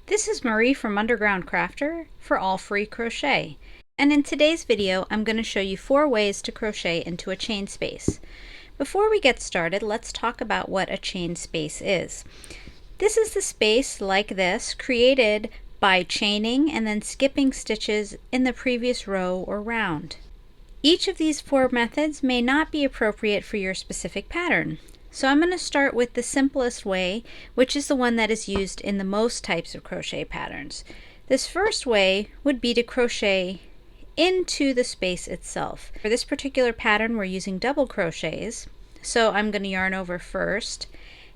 This is Marie from Underground Crafter for All Free Crochet, and in today's video I'm going to show you 4 ways to crochet into a chain space. Before we get started, let's talk about what a chain space is. This is the space like this created by chaining and then skipping stitches in the previous row or round. Each of these 4 methods may not be appropriate for your specific pattern. So I'm going to start with the simplest way, which is the one that is used in the most types of crochet patterns. This first way would be to crochet into the space itself. For this particular pattern we're using double crochets, so I'm going to yarn over first,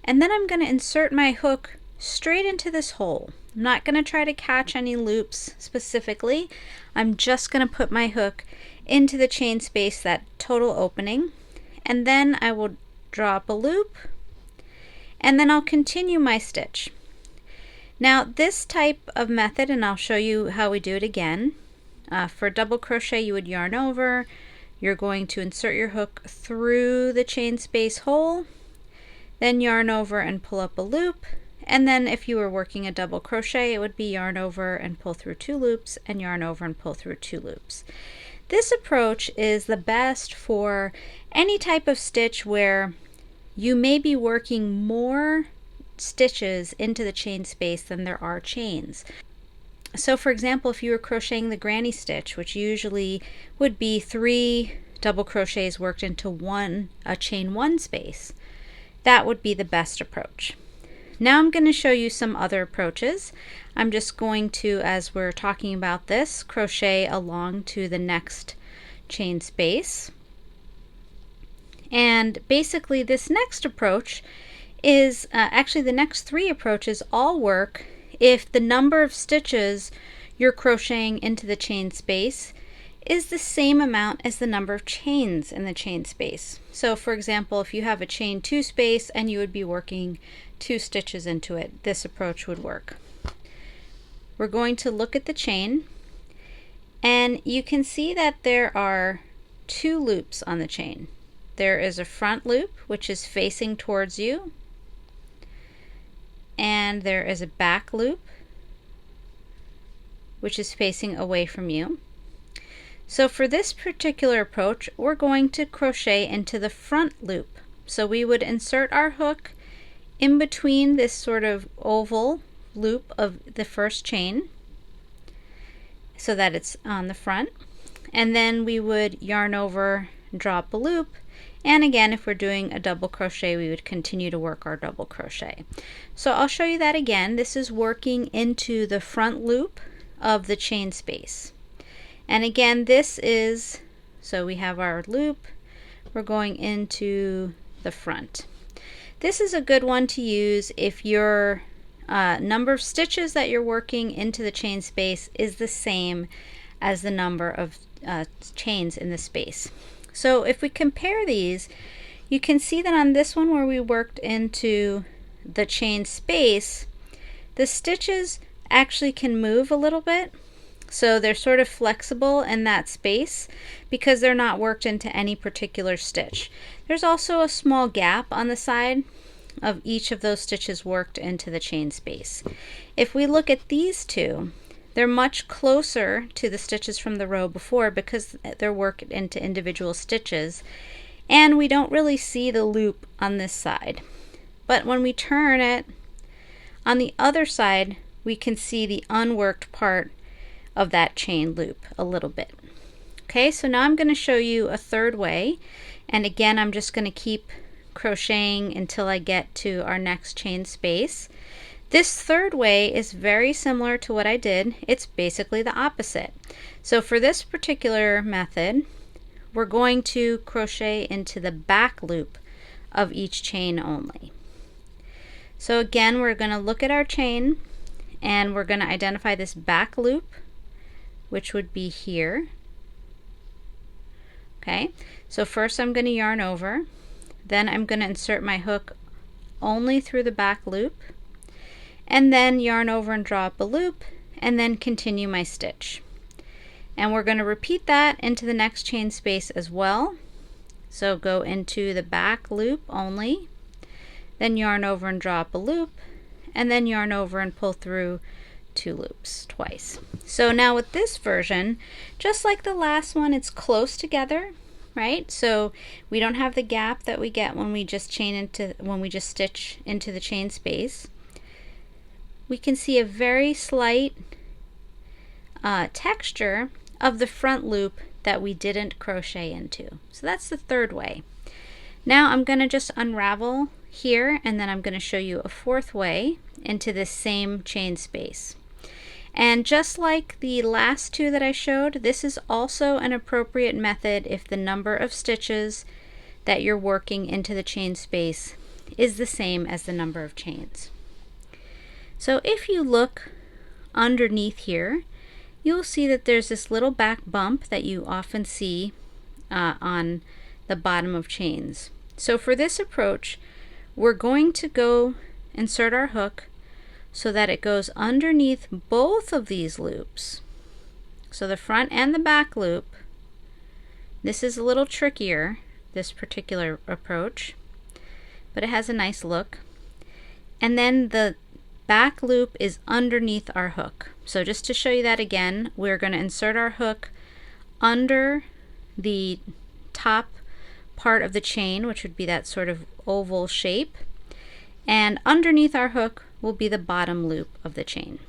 and then I'm going to insert my hook straight into this hole. I'm not going to try to catch any loops specifically. I'm just going to put my hook into the chain space, that total opening, and then I will draw up a loop, and then I'll continue my stitch. Now this type of method, and I'll show you how we do it again, for double crochet you would yarn over, you're going to insert your hook through the chain space hole, then yarn over and pull up a loop, and then if you were working a double crochet it would be yarn over and pull through 2 loops and yarn over and pull through 2 loops. This approach is the best for any type of stitch where you may be working more stitches into the chain space than there are chains. So for example, if you were crocheting the granny stitch, which usually would be 3 double crochets worked into a chain 1 space, that would be the best approach. Now I'm going to show you some other approaches. I'm just going to, as we're talking about this, crochet along to the next chain space. And basically this next approach is, actually the next 3 approaches all work if the number of stitches you're crocheting into the chain space is the same amount as the number of chains in the chain space. So for example, if you have a chain 2 space and you would be working 2 stitches into it, this approach would work. We're going to look at the chain, and you can see that there are 2 loops on the chain. There is a front loop which is facing towards you, and there is a back loop which is facing away from you. So for this particular approach we're going to crochet into the front loop. So we would insert our hook in between this sort of oval loop of the first chain so that it's on the front, and then we would yarn over, drop a loop, and again if we're doing a double crochet we would continue to work our double crochet. So I'll show you that again. This is working into the front loop of the chain space, and again this is, so we have our loop, we're going into the front. This is a good one to use if your number of stitches that you're working into the chain space is the same as the number of chains in the space. So if we compare these, you can see that on this one where we worked into the chain space, the stitches actually can move a little bit. So they're sort of flexible in that space because they're not worked into any particular stitch. There's also a small gap on the side of each of those stitches worked into the chain space. If we look at these 2, they're much closer to the stitches from the row before because they're worked into individual stitches, and we don't really see the loop on this side. But when we turn it on the other side, we can see the unworked part of that chain loop a little bit. Okay, so now I'm going to show you a 3rd way, and again I'm just going to keep crocheting until I get to our next chain space. This 3rd way is very similar to what I did. It's basically the opposite. So for this particular method we're going to crochet into the back loop of each chain only. So again we're going to look at our chain and we're going to identify this back loop, which would be here. Okay, so first I'm going to yarn over, then I'm going to insert my hook only through the back loop, and then yarn over and draw up a loop, and then continue my stitch. And we're going to repeat that into the next chain space as well. So go into the back loop only, then yarn over and draw up a loop, and then yarn over and pull through 2 loops twice. So now with this version, just like the last one, it's close together, right? So we don't have the gap that we get when we just stitch into the chain space. We can see a very slight texture of the front loop that we didn't crochet into. So that's the third way. Now I'm going to just unravel here, and then I'm going to show you a fourth way into this same chain space. And just like the last two that I showed, this is also an appropriate method if the number of stitches that you're working into the chain space is the same as the number of chains. So if you look underneath here, you'll see that there's this little back bump that you often see on the bottom of chains. So for this approach, we're going to go insert our hook so that it goes underneath both of these loops. So the front and the back loop. This is a little trickier, this particular approach, but it has a nice look. And then the back loop is underneath our hook. So just to show you that again, we're going to insert our hook under the top part of the chain, which would be that sort of oval shape, and underneath our hook will be the bottom loop of the chain.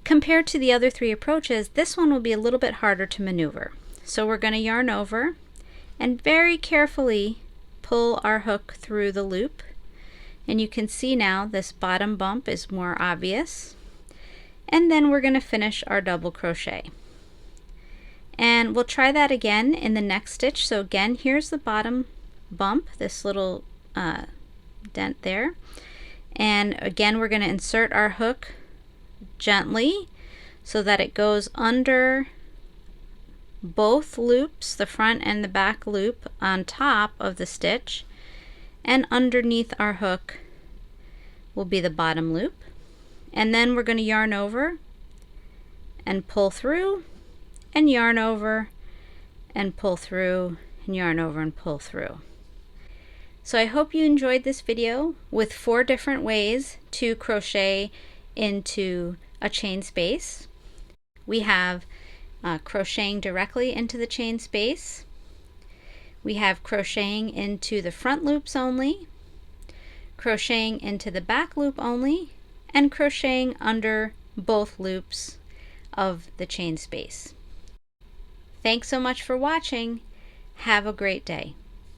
Compared to the other three approaches, this one will be a little bit harder to maneuver. So we're going to yarn over and very carefully pull our hook through the loop, and you can see now this bottom bump is more obvious. And then we're going to finish our double crochet. And we'll try that again in the next stitch. So again, here's the bottom bump, this little dent there. And again, we're going to insert our hook gently so that it goes under both loops, the front and the back loop, on top of the stitch. And underneath our hook will be the bottom loop. And then we're going to yarn over and pull through, and yarn over and pull through, and yarn over and pull through. So I hope you enjoyed this video with 4 different ways to crochet into a chain space. We have crocheting directly into the chain space. We have crocheting into the front loops only, crocheting into the back loop only, and crocheting under both loops of the chain space. Thanks so much for watching. Have a great day.